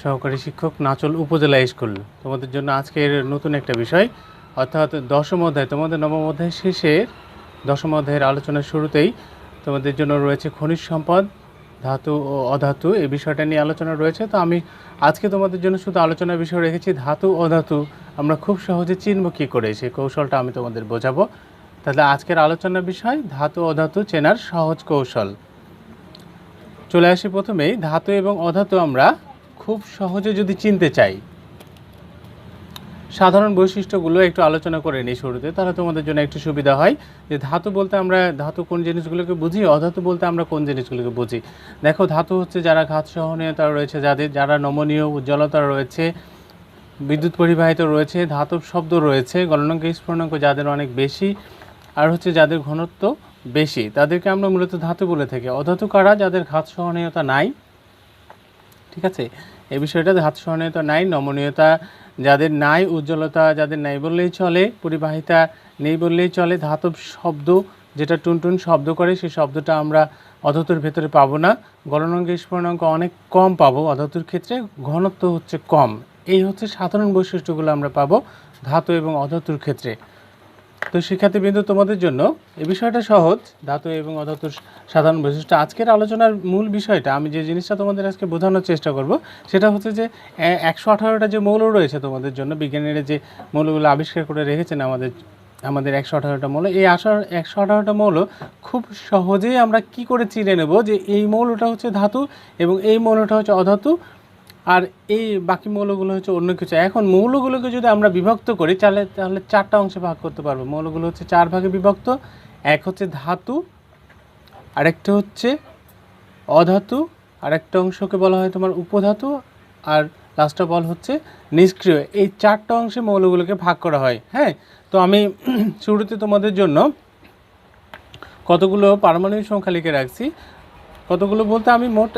সহকারী শিক্ষক, নাচল উপজেলা স্কুল। তোমাদের জন্য আজকের নতুন একটা বিষয়, অর্থাৎ দশম অধ্যায়। তোমাদের নবম অধ্যায় শেষে দশম অধ্যায়ের আলোচনার শুরুতেই তোমাদের জন্য রয়েছে খনিজ সম্পদ, ধাতু ও অধাতু। এই বিষয়টা নিয়ে আলোচনা রয়েছে। তো আমি আজকে তোমাদের জন্য শুধু আলোচনার বিষয় রেখেছি ধাতু অধাতু আমরা খুব সহজে চিনব কী করে, সেই কৌশলটা আমি তোমাদের বোঝাবো। তাহলে আজকের আলোচনার বিষয় ধাতু অধাতু চেনার সহজ কৌশল। চলে আসি প্রথমেই ধাতু এবং অধাতু আমরা খুব সহজে যদি চিনতে চাই, সাধারণ বৈশিষ্ট্যগুলো একটু আলোচনা করে নিই শুরুতে, তাহলে তোমাদের জন্য একটু সুবিধা হয় যে ধাতু বলতে আমরা ধাতু কোন জিনিসগুলোকে বুঝি, অধাতু বলতে আমরা কোন জিনিসগুলোকে বুঝি। দেখো, ধাতু হচ্ছে যারা ঘাত সহনীয়তা রয়েছে, যারা নমনীয়, উজ্জ্বলতা রয়েছে, বিদ্যুৎ পরিবাহিত রয়েছে, ধাতব শব্দ রয়েছে, গলনাঙ্ক স্ফুটনাঙ্ক যাদের অনেক বেশি, আর হচ্ছে যাদের ঘনত্ব বেশি, তাদেরকে আমরা মূলত ধাতু বলে থাকি। অধাতু কারা? যাদের ঘাত সহনীয়তা নাই। ঠিক আছে, এই বিষয়টা ধাতু সহনীয়তা নাই, নমনীয়তা যাদের নাই, উজ্জ্বলতা যাদের নাই বললেই চলে, পরিবাহিতা নেই বললেই চলে, ধাতব শব্দ যেটা টুনটুন শব্দ করে সেই শব্দটা আমরা অধাতুর ভেতরে পাবো না, গলনাঙ্ক স্ফুটনাঙ্ক অনেক কম পাবো অধাতুর ক্ষেত্রে, ঘনত্ব হচ্ছে কম। এই হচ্ছে সাধারণ বৈশিষ্ট্যগুলো আমরা পাবো ধাতু এবং অধাতুর ক্ষেত্রে। তো শিক্ষার্থীবৃন্দ, তোমাদের জন্য এই বিষয়টা সহজ, ধাতু এবং অধাতুর সাধারণ বৈশিষ্ট্য। আজকের আলোচনার মূল বিষয়টা, আমি যে জিনিসটা তোমাদের আজকে বোঝানোর চেষ্টা করব সেটা হচ্ছে যে 118টা যে মৌল রয়েছে তোমাদের জন্য, বিজ্ঞানীরা যে মৌলগুলো আবিষ্কার করে রেখেছেন আমাদের 118টা মৌল, এই 118টা মৌল খুব সহজেই আমরা কি করে চিনে নেব যে এই মৌলটা হচ্ছে ধাতু এবং এই মৌলটা হচ্ছে অধাতু, আর এই বাকি মৌলগুলো হচ্ছে অন্য কিছু। এখন মৌলগুলোকে যদি আমরা বিভক্ত করি তাহলে চারটা অংশে ভাগ করতে পারবো। মৌলগুলো হচ্ছে চার ভাগে বিভক্ত। এক হচ্ছে ধাতু, আরেকটা হচ্ছে অধাতু, আরেকটা অংশকে বলা হয় তোমার উপধাতু, আর লাস্ট অফ অল হচ্ছে নিষ্ক্রিয়। এই চারটা অংশে মৌলগুলোকে ভাগ করা হয়। হ্যাঁ, তো আমি শুরুতে তোমাদের জন্য কতগুলো পারমাণবিক সংখ্যা লিখে রাখছি। কতগুলো বলতে আমি মোট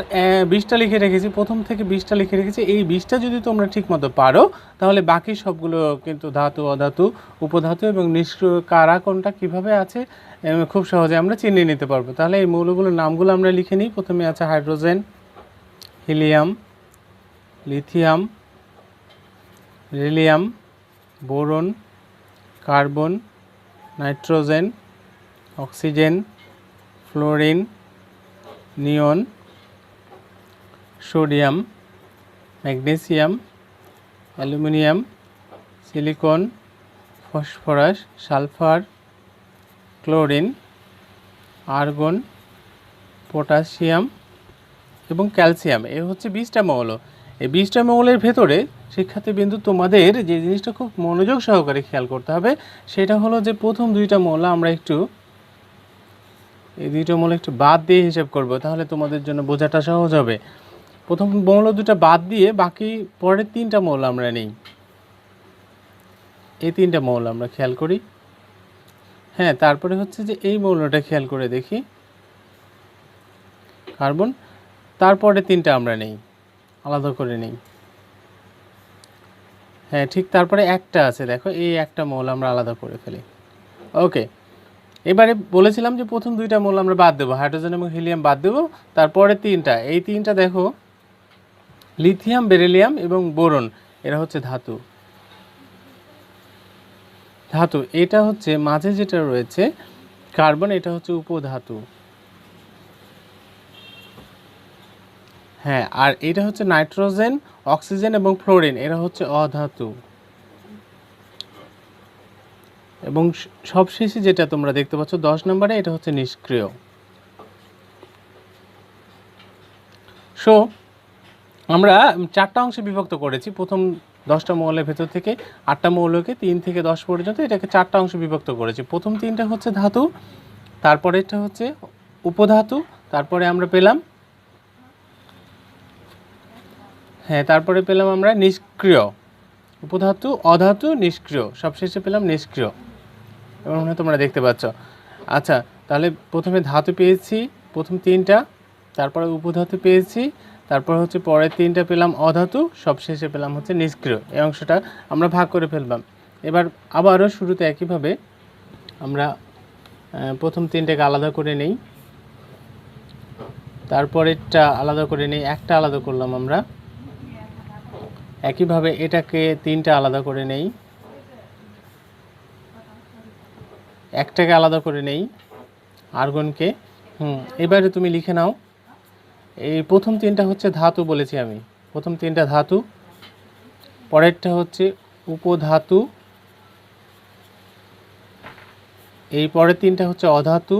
20টা লিখে রেখেছি, প্রথম থেকে 20টা লিখে রেখেছি। এই 20টা যদি তোমরা ঠিকমতো পারো তাহলে বাকি সবগুলো কিন্তু ধাতু, অধাতু, উপধাতু এবং নিষ্ক্রিয় কারা কোনটা কীভাবে আছে খুব সহজে আমরা চিনিয়ে নিতে পারবো। তাহলে এই মৌলগুলোর নামগুলো আমরা লিখে নিই। প্রথমে আছে hydrogen, helium, lithium, beryllium, boron, carbon, nitrogen, oxygen, fluorine, neon, sodium, magnesium, aluminium, silicon, phosphorus, sulphur, chlorine, argon, potassium এবং ক্যালসিয়াম। এ হচ্ছে 20টা মৌল। এই 20টা মৌলের ভেতরে শিক্ষার্থীবৃন্দু তোমাদের যে জিনিসটা খুব মনোযোগ সহকারে খেয়াল করতে হবে সেটা হলো যে প্রথম দুইটা মৌল আমরা এই দুইটা মৌল একটু বাদ দিয়ে হিসাব করব, তাহলে তোমাদের জন্য বোঝাটা সহজ হবে। প্রথম মৌল দুটো বাদ দিয়ে বাকি পরের তিনটা মৌল আমরা নিই। এই তিনটা মৌল আমরা খেয়াল করি। হ্যাঁ, তারপরে হচ্ছে যে এই মৌলটা খেয়াল করে দেখি, কার্বন। তারপরে তিনটা আমরা নেই, আলাদা করে নেই। হ্যাঁ, ঠিক তারপরে একটা আছে, দেখো এই একটা মৌল আমরা আলাদা করে ফেলি। ওকে, এবারে বলেছিলাম যে প্রথম দুইটা মৌল আমরা বাদ দেবো, হাইড্রোজেন এবং হিলিয়াম বাদ দেবো। তারপরে তিনটা, এই তিনটা দেখো লিথিয়াম, বেরিলিয়াম এবং বোরন, এরা হচ্ছে ধাতু। এটা হচ্ছে মাঝে যেটা রয়েছে কার্বন, এটা হচ্ছে উপধাতু। হ্যাঁ, আর এটা হচ্ছে নাইট্রোজেন, অক্সিজেন এবং ফ্লোরিন, এরা হচ্ছে অধাতু। এবং সবশেষে যেটা তোমরা দেখতে পাচ্ছ 10 নম্বরে, এটা হচ্ছে নিষ্ক্রিয়। সো আমরা চারটা অংশে বিভক্ত করেছি। প্রথম 10টা মৌলের ভেতর থেকে 8টা মৌলকে 3 থেকে 10 পর্যন্ত এটাকে চারটা অংশে বিভক্ত করেছি। প্রথম তিনটা হচ্ছে ধাতু, তারপরেরটা হচ্ছে উপধাতু, তারপরে আমরা পেলাম তারপরে পেলাম আমরা নিষ্ক্রিয়। উপধাতু, অধাতু, নিষ্ক্রিয়, সবশেষে পেলাম নিষ্ক্রিয়। এবং তোমরা দেখতে পাচ্ছ। আচ্ছা, তাহলে প্রথমে ধাতু পেয়েছি প্রথম তিনটা, তারপরে উপধাতু পেয়েছি, তারপর হচ্ছে পরের তিনটা পেলাম অধাতু, সবশেষে পেলাম হচ্ছে নিষ্ক্রিয়। এই অংশটা আমরা ভাগ করে ফেললাম। এবার আবারও শুরুতে একইভাবে আমরা প্রথম তিনটাকে আলাদা করে নেই, তারপরেরটা আলাদা করে নেই, একটা আলাদা করলাম আমরা, একইভাবে এটাকে তিনটা আলাদা করে নেই, একটাকে আলাদা করে নেই, আর্গনকে। এবারে তুমি লিখে নাও, এই প্রথম তিনটা হচ্ছে ধাতু বলেছি আমি, প্রথম তিনটা ধাতু, পরেরটা হচ্ছে উপধাতু, এই পরের তিনটা হচ্ছে অধাতু,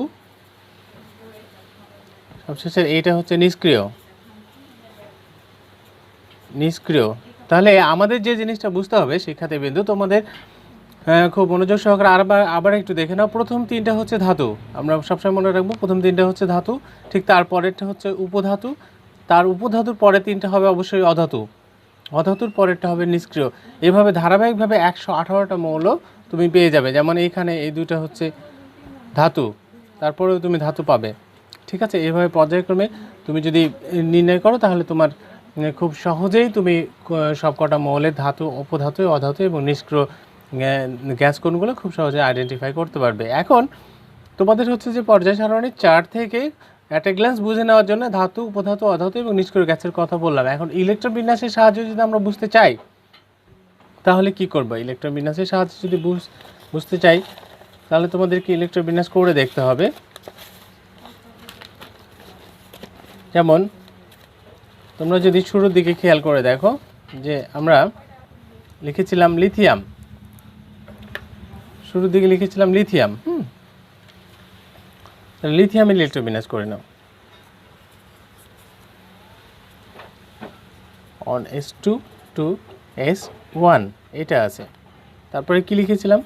সবশেষে এইটা হচ্ছে নিষ্ক্রিয়। নিষ্ক্রিয়। তাহলে আমাদের যে জিনিসটা বুঝতে হবে শিক্ষার্থীবৃন্দ, তোমাদের খুব মনোযোগ সহকারে আবার একটু দেখে নাও। প্রথম তিনটা হচ্ছে ধাতু, আমরা সবসময় মনে রাখবো প্রথম তিনটা হচ্ছে ধাতু, ঠিক তারপরেরটা হচ্ছে উপধাতু, তার উপধাতুর পরের তিনটা হবে অবশ্যই অধাতু, অধাতুর পরেরটা হবে নিষ্ক্রিয়। এভাবে ধারাবাহিকভাবে 118টা মৌল তুমি পেয়ে যাবে। যেমন এইখানে এই দুইটা হচ্ছে ধাতু, তারপরেও তুমি ধাতু পাবে। ঠিক আছে, এইভাবে পর্যায়ক্রমে তুমি যদি নির্ণয় করো তাহলে তোমার খুব সহজেই তুমি সবকটা মৌলের ধাতু, উপধাতু, অধাতু এবং নিষ্ক্রিয় গ্যাস কোনগুলো খুব সহজে আইডেন্টিফাই করতে পারবে। এখন তোমাদের হচ্ছে যে পর্যায় সারণীর চার্ট থেকে অ্যাট এ গ্ল্যান্স বুঝে নেওয়ার জন্য ধাতু, উপধাতু, অধাতু এবং নিষ্ক্রিয় গ্যাসের কথা বললাম। এখন ইলেকট্রন বিন্যাসের সাহায্যে যদি আমরা বুঝতে চাই তাহলে কি করবো? ইলেকট্রন বিন্যাসের সাহায্যে যদি বুঝতে চাই তাহলে তোমাদেরকে ইলেকট্রন বিন্যাস করে দেখতে হবে। যেমন তোমরা যদি শুরুর দিকে খেয়াল করে দেখো যে আমরা লিখেছিলাম লিথিয়াম, শুরুর দিকে লিখেছিলাম লিথিয়াম। লিথিয়াম ইলেকট্রন বিন্যাস করে নাও। অন S2 টু S1 এটা আছে। তারপরে কি লিখেছিলাম?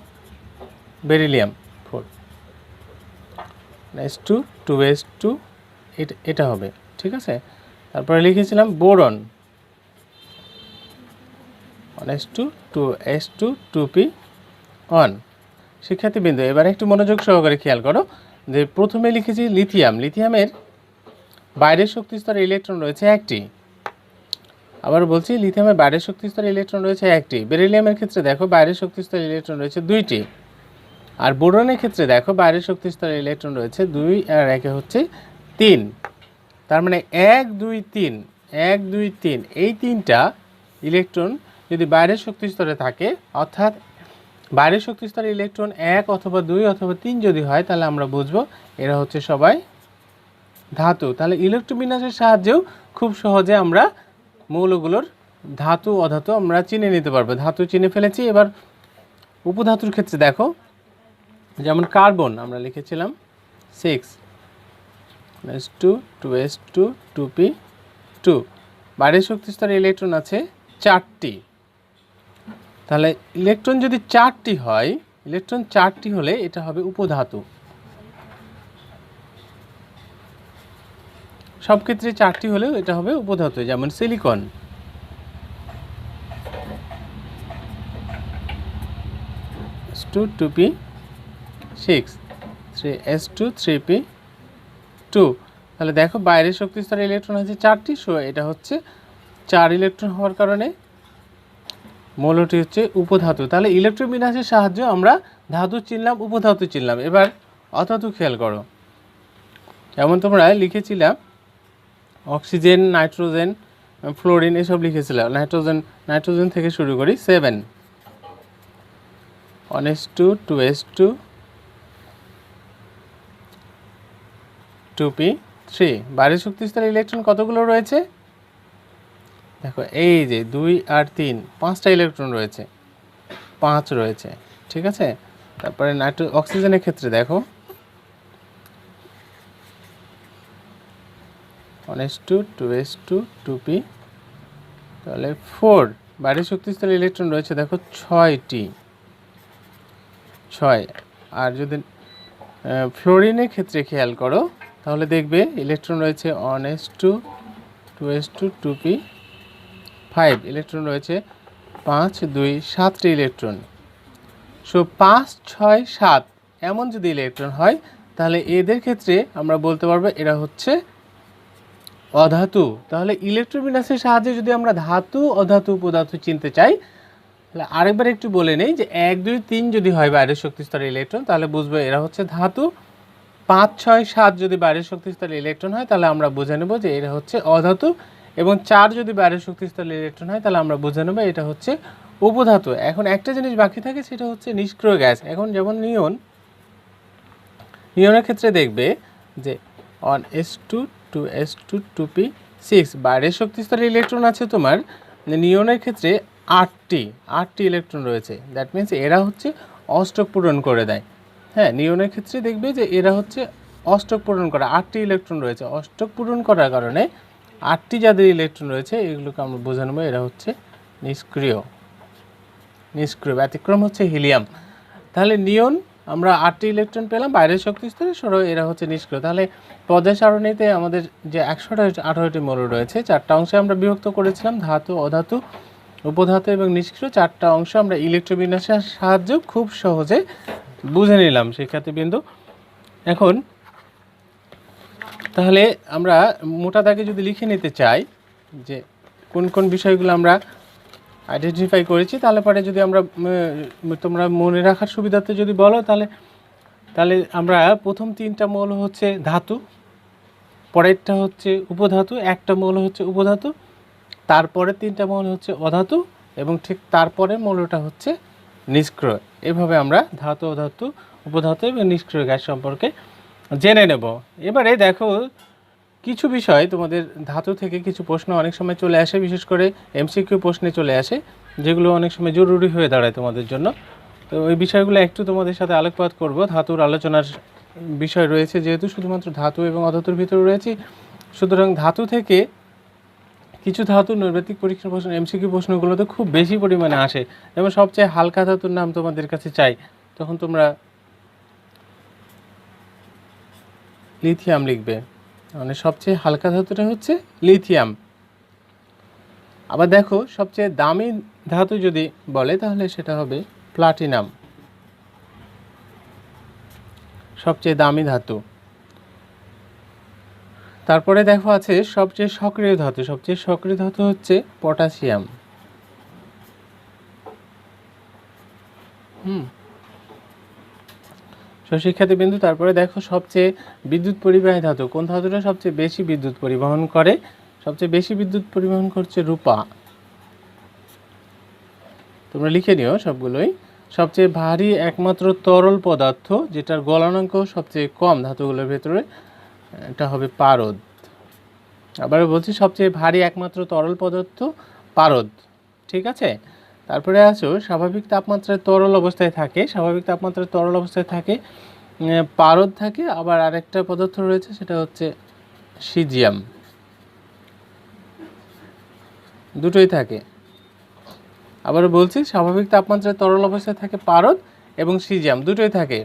বেরিলিয়াম 4 S2 টু S2 এটা হবে, ঠিক আছে। তারপরে লিখেছিলাম boron, on S2 two S2 2p1। শিক্ষার্থীবৃন্দ এবার একটু মনোযোগ সহকারে খেয়াল করো যে প্রথমে লিখেছি লিথিয়াম, লিথিয়ামের বাইরের শক্তি স্তরে ইলেকট্রন রয়েছে একটি। আবার বলছি লিথিয়ামের বাইরের শক্তি স্তরে ইলেকট্রন রয়েছে একটি। বেরিলিয়ামের ক্ষেত্রে দেখো বাইরের শক্তি স্তরে ইলেকট্রন রয়েছে দুইটি। আর বোরনের ক্ষেত্রে দেখো বাইরের শক্তি স্তরে ইলেকট্রন রয়েছে 2 আর 1 হচ্ছে 3। তার মানে 1 2 3 1 2 3 এই তিনটা ইলেকট্রন যদি বাইরের শক্তি স্তরে থাকে, অর্থাৎ বাইরের শক্তি স্তরে ইলেকট্রন 1 অথবা 2 অথবা 3 যদি হয় তাহলে আমরা বুঝবো এরা হচ্ছে সবাই ধাতু। তাহলে ইলেকট্রোবিন্যাসের সাহায্যেও খুব সহজে আমরা মৌলগুলোর ধাতু অধাতু আমরা চিনে নিতে পারবো। ধাতু চিনে ফেলেছি। এবার উপধাতুর ক্ষেত্রে দেখো, যেমন কার্বন আমরা লিখেছিলাম 6 S2 2S2 2p2, বাইরের শক্তি স্তরে ইলেকট্রন আছে 4টি। তাহলে ইলেকট্রন যদি 4টি হয়, ইলেকট্রন 4টি হলে এটা হবে উপধাতু। সব ক্ষেত্রে 4টি হলেও এটা হবে উপধাতু। যেমন silicon S2 2p6 3S2 3p2। তাহলে দেখো বাইরের শক্তি স্তরে ইলেকট্রন আছে 4টি, সো এটা হচ্ছে 4 ইলেকট্রন হওয়ার কারণে মৌলটি হচ্ছে উপধাতু। তাহলে ইলেকট্রন বিন্যাসের সাহায্যে আমরা ধাতু চিনলাম, উপধাতু চিনলাম। এবার অধাতু খেয়াল করো, যেমন তোমরা লিখেছিলাম অক্সিজেন, নাইট্রোজেন, ফ্লোরিন এসব লিখেছিলাম। নাইট্রোজেন থেকে শুরু করি 7 1S2 2S2 2p3। বাইরের শক্তি স্তরে ইলেকট্রন কতগুলো রয়েছে? দেখো এই যে 2 আর 3 5টা ইলেকট্রন রয়েছে, 5 রয়েছে, ঠিক আছে। তারপরে অক্সিজেনের ক্ষেত্রে দেখো 1S2 2S2 2p, তাহলে 4। বাইরের শক্তি স্তরে ইলেকট্রন রয়েছে দেখো 6টি, 6। আর যদি ফ্লোরিনের ক্ষেত্রে খেয়াল করো তাহলে দেখবে ইলেকট্রন রয়েছে 1S2 2S2 2p5, ইলেকট্রন রয়েছে 5 2 7টি ইলেকট্রন। সো 5 6 7 এমন যদি ইলেকট্রন হয় তাহলে এদের ক্ষেত্রে আমরা বলতে পারবো এরা হচ্ছে অধাতু। তাহলে ইলেকট্রন বিন্যাসের সাহায্যে যদি আমরা ধাতু, অধাতু, উপধাতু চিনতে চাই তাহলে আরেকবার একটু বলে নেই যে 1 2 3 যদি হয় বাইরের শক্তি স্তরে ইলেকট্রন তাহলে বুঝবো এরা হচ্ছে ধাতু। 5 6 7 যদি বাইরের শক্তি স্তরে ইলেকট্রন হয় তাহলে আমরা বুঝে নেব যে এরা হচ্ছে অধাতু। এবং 4 যদি বাইরের শক্তিস্থলে ইলেকট্রন হয় তাহলে আমরা বুঝে নেব এটা হচ্ছে উপধাতু। এখন একটা জিনিস বাকি থাকে, সেটা হচ্ছে নিষ্ক্রিয় গ্যাস। এখন যেমন নিয়নের ক্ষেত্রে দেখবে যে 1s2 2s2 2p6 বাইরের শক্তিস্থলে ইলেকট্রন আছে তোমার নিয়নের ক্ষেত্রে 8টি ইলেকট্রন রয়েছে। দ্যাট মিন্স এরা হচ্ছে অষ্টক পূরণ করে দেয়। হ্যাঁ, নিয়নের ক্ষেত্রে দেখবে যে এরা হচ্ছে অষ্টক পূরণ করে, 8টি ইলেকট্রন রয়েছে। অষ্টক পূরণ করার কারণে 8টি যাদের ইলেকট্রন রয়েছে এগুলোকে আমরা বোঝা নেব এরা হচ্ছে নিষ্ক্রিয়। ব্যতিক্রম হচ্ছে হিলিয়াম। তাহলে নিয়ন আমরা 8টি ইলেকট্রন পেলাম বাইরের শক্তিস্তরে, সরো এরা হচ্ছে নিষ্ক্রিয়। তাহলে পর্যায় সারণীতে আমাদের যে 118টি মৌল রয়েছে 4টা অংশে আমরা বিভক্ত করেছিলাম, ধাতু, অধাতু, উপধাতু এবং নিষ্ক্রিয়। 4টা অংশ আমরা ইলেকট্রোবিন্যাসের সাহায্যে খুব সহজে বুঝে নিলাম শিক্ষার্থীবৃন্দ। এখন তাহলে আমরা মোটা দাগে যদি লিখে নিতে চাই যে কোন কোন বিষয়গুলো আমরা আইডেন্টিফাই করেছি, তাহলে পরে যদি আমরা তোমরা মনে রাখার সুবিধাতে যদি বলো তাহলে আমরা প্রথম 3টা মৌল হচ্ছে ধাতু, পরেরটা হচ্ছে উপধাতু, একটা মৌল হচ্ছে উপধাতু, তারপরে 3টা মৌল হচ্ছে অধাতু এবং ঠিক তারপরে মৌলটা হচ্ছে নিষ্ক্রিয়। এভাবে আমরা ধাতু, অধাতু, উপধাতু এবং নিষ্ক্রিয় গ্যাস সম্পর্কে জেনে নেব। এবারে দেখো কিছু বিষয় তোমাদের ধাতু থেকে কিছু প্রশ্ন অনেক সময় চলে আসে, বিশেষ করে এমসিকিউ প্রশ্নে চলে আসে, যেগুলো অনেক সময় জরুরি হয়ে দাঁড়ায় তোমাদের জন্য। তো ওই বিষয়গুলো একটু তোমাদের সাথে আলোকপাত করব। ধাতুর আলোচনার বিষয় রয়েছে, যেহেতু শুধুমাত্র ধাতু এবং অধাতুর ভিতরে রয়েছে, সুতরাং ধাতু থেকে কিছু ধাতু নৈর্ব্যতিক পরীক্ষার প্রশ্ন, এমসিকিউ প্রশ্নগুলোতে খুব বেশি পরিমাণে আসে। যেমন সবচেয়ে হালকা ধাতুর নাম তোমাদের কাছে চাই, তখন তোমরা লিথিয়াম লিখবে, মানে সবচেয়ে হালকা ধাতুটা হচ্ছে লিথিয়াম। আবার দেখো সবচেয়ে দামি ধাতু যদি বলে তাহলে সেটা হবে প্লাটিনাম, সবচেয়ে দামি ধাতু। তারপরে দেখো আছে সবচেয়ে সক্রিয় ধাতু, সবচেয়ে সক্রিয় ধাতু হচ্ছে পটাশিয়াম। শিক্ষার্থীবৃন্দু, তারপরে দেখো সবচেয়ে বিদ্যুৎ পরিবাহী ধাতু, কোন ধাতুটা সবচেয়ে বেশি বিদ্যুৎ পরিবহন করে? সবচেয়ে বেশি বিদ্যুৎ পরিবহন করছে রূপা। তোমরা লিখে নিও সবগুলোই। সবচেয়ে ভারী একমাত্র তরল পদার্থ যেটার গলনাঙ্ক সবচেয়ে কম ধাতুগুলোর ভেতরে, এটা হবে পারদ। আবার বলছি সবচেয়ে ভারী একমাত্র তরল পদার্থ পারদ, ঠিক আছে। তারপরে আসো স্বাভাবিক তাপমাত্রায় তরল অবস্থায় থাকে, স্বাভাবিক তাপমাত্রায় তরল অবস্থায় থাকে পারদ থাকে। আবার আরেকটা পদার্থ রয়েছে সেটা হচ্ছে সিজিয়াম, দুটোই থাকে। আবার বলছি স্বাভাবিক তাপমাত্রায় তরল অবস্থায় থাকে পারদ এবং সিজিয়াম, দুটোই থাকে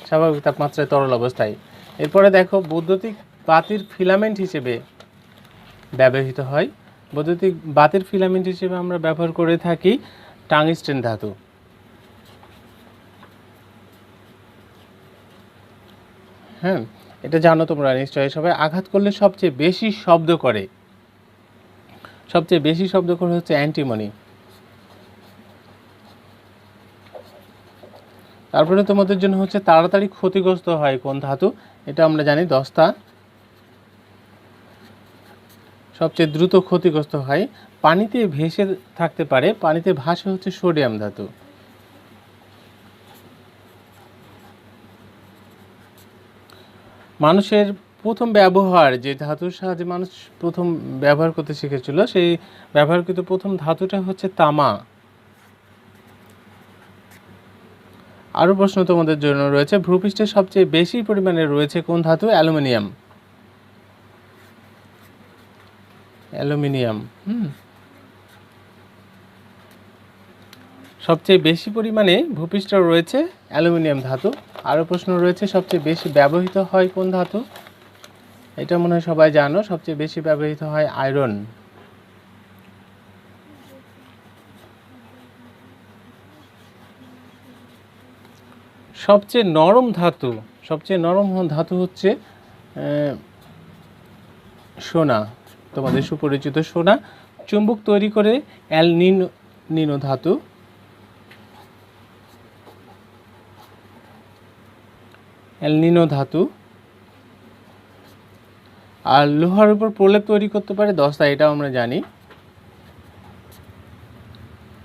স্বাভাবিক তাপমাত্রায় তরল অবস্থায়। এরপরে দেখো বৈদ্যুতিক বাতির ফিলামেন্ট হিসেবে ব্যবহৃত হয়, বৈদ্যুতিক বাতির ফিলামেন্ট হিসেবে আমরা ব্যবহার করে থাকি টাংস্টেন ধাতু। হ্যাঁ, এটা জানো তোমরা নিশ্চয়ই সবাই। আঘাত করলে সবচেয়ে বেশি শব্দ করে, সবচেয়ে বেশি শব্দ করে হচ্ছে অ্যান্টিমনি। তারপরে তোমাদের জন্য হচ্ছে তাড়াতাড়ি ক্ষতিগ্রস্ত হয় কোন ধাতু, এটা আমরা জানি দস্তা। সবচেয়ে দ্রুত ক্ষতিগ্রস্ত হয়, পানিতে ভেসে থাকতে পারে, পানিতে ভাসে হচ্ছে সোডিয়াম ধাতু। মানুষের প্রথম ব্যবহার যে ধাতুর সাহায্যে মানুষ প্রথম ব্যবহার করতে শিখেছিল, সেই ব্যবহারকৃত প্রথম ধাতুটা হচ্ছে তামা। আরও প্রশ্ন তোমাদের জন্য রয়েছে, ভূপৃষ্ঠে সবচেয়ে বেশি পরিমাণে রয়েছে কোন ধাতু? অ্যালুমিনিয়াম। অ্যালুমিনিয়াম সবচেয়ে বেশি পরিমাণে ভূপৃষ্ঠে রয়েছে অ্যালুমিনিয়াম ধাতু। আরও প্রশ্ন রয়েছে, সবচেয়ে বেশি ব্যবহৃত হয় কোন ধাতু? এটা মনে হয় সবাই জানো, সবচেয়ে বেশি ব্যবহৃত হয় আয়রন। সবচেয়ে নরম ধাতু, সবচেয়ে নরম ধাতু হচ্ছে সোনা, তোমাদের সুপরিচিত সোনা। চুম্বক তৈরি করে অ্যালনিনো ধাতু। অ্যালনিনো ধাতু আর লোহার উপর প্রলেপ তৈরি করতে পারে দস্তা, এটাও আমরা জানি।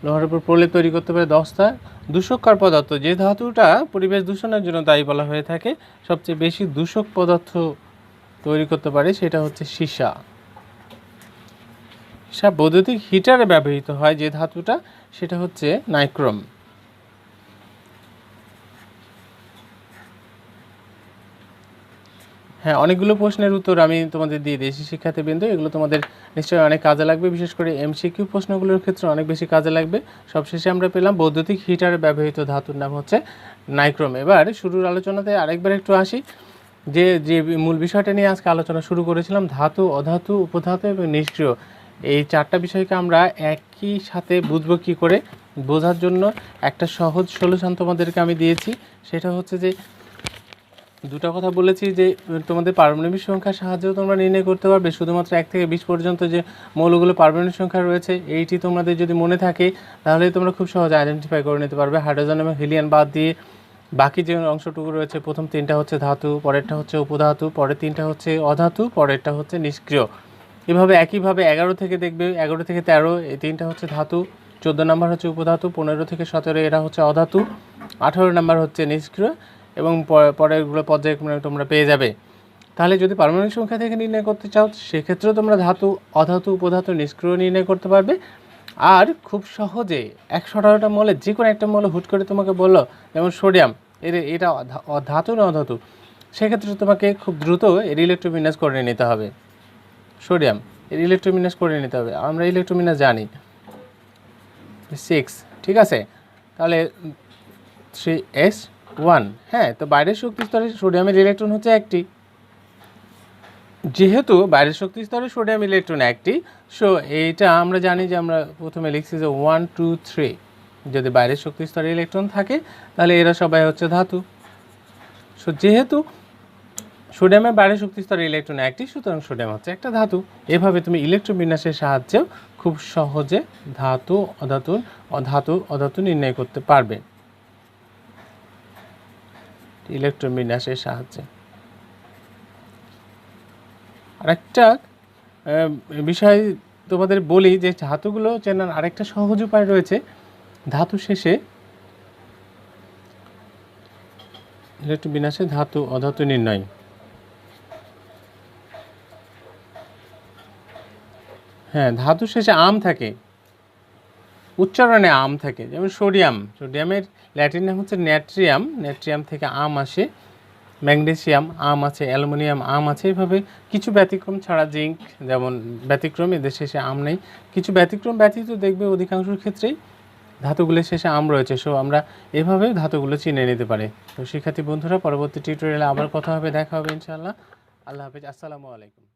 লোহার উপর প্রলেপ তৈরি করতে পারে দস্তা। দূষককার পদার্থ, যে ধাতুটা পরিবেশ দূষণের জন্য দায়ী বলা হয়ে থাকে, সবচেয়ে বেশি দূষক পদার্থ তৈরি করতে পারে সেটা হচ্ছে সীসা। সীসা বৈদ্যুতিক হিটারে ব্যবহৃত হয় যে ধাতুটা, সেটা হচ্ছে নাইক্রোম। হ্যাঁ, অনেকগুলো প্রশ্নের উত্তর আমি তোমাদের দিয়ে দিয়েছি শিক্ষার্থীবৃন্দ, এগুলো তোমাদের নিশ্চয়ই অনেক কাজে লাগবে, বিশেষ করে এমসিকিউ প্রশ্নগুলোর ক্ষেত্রে অনেক বেশি কাজে লাগবে। সবশেষে আমরা পেলাম বৈদ্যুতিক হিটারে ব্যবহৃত ধাতুর নাম হচ্ছে নাইক্রোম। এবার শুরুর আলোচনাতে আরেকবার একটু আসি, যে যে মূল বিষয়টা নিয়ে আজকে আলোচনা শুরু করেছিলাম, ধাতু, অধাতু, উপধাতু এবং নিষ্ক্রিয়, এই চারটা বিষয়কে আমরা একই সাথে বুঝবো কী করে, বোঝার জন্য একটা সহজ সলিউশন তোমাদেরকে আমি দিয়েছি। সেটা হচ্ছে যে দুটো কথা বলেছি যে তোমাদের পারমাণবিক সংখ্যার সাহায্যেও তোমরা নির্ণয় করতে পারবে, শুধুমাত্র 1 থেকে 20 পর্যন্ত যে মৌলগুলো পারমাণবিক সংখ্যা রয়েছে এইটি তোমাদের যদি মনে থাকে তাহলে তোমরা খুব সহজে আইডেন্টিফাই করে নিতে পারবে। হাইড্রোজেন এবং হিলিয়াম বাদ দিয়ে বাকি যে অংশটুকু রয়েছে, প্রথম 3টা হচ্ছে ধাতু, পরেরটা হচ্ছে উপধাতু, পরের 3টা হচ্ছে অধাতু, পরেরটা হচ্ছে নিষ্ক্রিয়। এভাবে একইভাবে 11 থেকে দেখবে, 11 থেকে 13 এই 3টা হচ্ছে ধাতু, 14 নম্বর হচ্ছে উপধাতু, 15 থেকে 17 এরা হচ্ছে অধাতু, 18 নম্বর হচ্ছে নিষ্ক্রিয়, এবং পরেরগুলো পর্যায়ক্রমে তোমরা পেয়ে যাবে। তাহলে যদি পারমাণবিক সংখ্যা থেকে নির্ণয় করতে চাও সেক্ষেত্রেও তোমরা ধাতু, অধাতু, উপধাতু, নিষ্ক্রিয় নির্ণয় করতে পারবে। আর খুব সহজে 118টা মৌলে যে কোনো একটা মৌল হুট করে তোমাকে বললো, যেমন সোডিয়াম, এটা ধাতু না অধাতু, সেক্ষেত্রে তোমাকে খুব দ্রুত এর ইলেকট্রোবিন্যাস করে নিতে হবে। সোডিয়াম, এর ইলেকট্রোবিন্যাস করে নিতে হবে, আমরা ইলেকট্রোবিন্যাস জানি 6, ঠিক আছে। তাহলে 3s1, হ্যাঁ, তো বাইরের শক্তি স্তরে সোডিয়ামের ইলেকট্রন হচ্ছে একটি, যেহেতু বাইরের শক্তি স্তরে সোডিয়াম ইলেকট্রন একটি, সো এইটা আমরা জানি যে আমরা প্রথমে লিখছি যে 1 2 3, যদি বাইরের শক্তি স্তরে ইলেকট্রন থাকে তাহলে এরা সবাই হচ্ছে ধাতু। সো যেহেতু সোডিয়ামের বাইরের শক্তি স্তরে ইলেকট্রন একটি, সুতরাং সোডিয়াম হচ্ছে একটা ধাতু। এভাবে তুমি ইলেকট্রোবিন্যাসের সাহায্যেও খুব সহজে ধাতু, অধাতু নির্ণয় করতে পারবে ইলেকট্রোবিন্যাসের সাহায্যে। আরেকটা বিষয় তোমাদের বলি যে ধাতুগুলো চেনার আরেকটা সহজ উপায় রয়েছে, ধাতু শেষে ইলেকট্রোবিন্যাসে ধাতু, অধাতু নির্ণয়। হ্যাঁ, ধাতু শেষে আম থাকে, উচ্চারণে আম থাকে, যেমন সোডিয়ামের ল্যাটিন নাম হচ্ছে ন্যাট্রিয়াম, ন্যাট্রিয়াম থেকে আম আসে, ম্যাগনেসিয়াম আম আছে, অ্যালুমিনিয়াম আম আছে। এভাবে কিছু ব্যতিক্রম ছাড়া, জিঙ্ক যেমন ব্যতিক্রম, এদের শেষে আম নেই। কিছু ব্যতিক্রম ব্যতীত দেখবে অধিকাংশ ক্ষেত্রেই ধাতুগুলোর শেষে আম রয়েছে। সো আমরা এভাবে ধাতুগুলো চিনে নিতে পারি। তো শিক্ষার্থী বন্ধুরা, পরবর্তী টিউটোরিয়ালে আবার কথা হবে, দেখা হবে ইনশাআল্লাহ। আল্লাহ হাফেজ, আসসালামু আলাইকুম।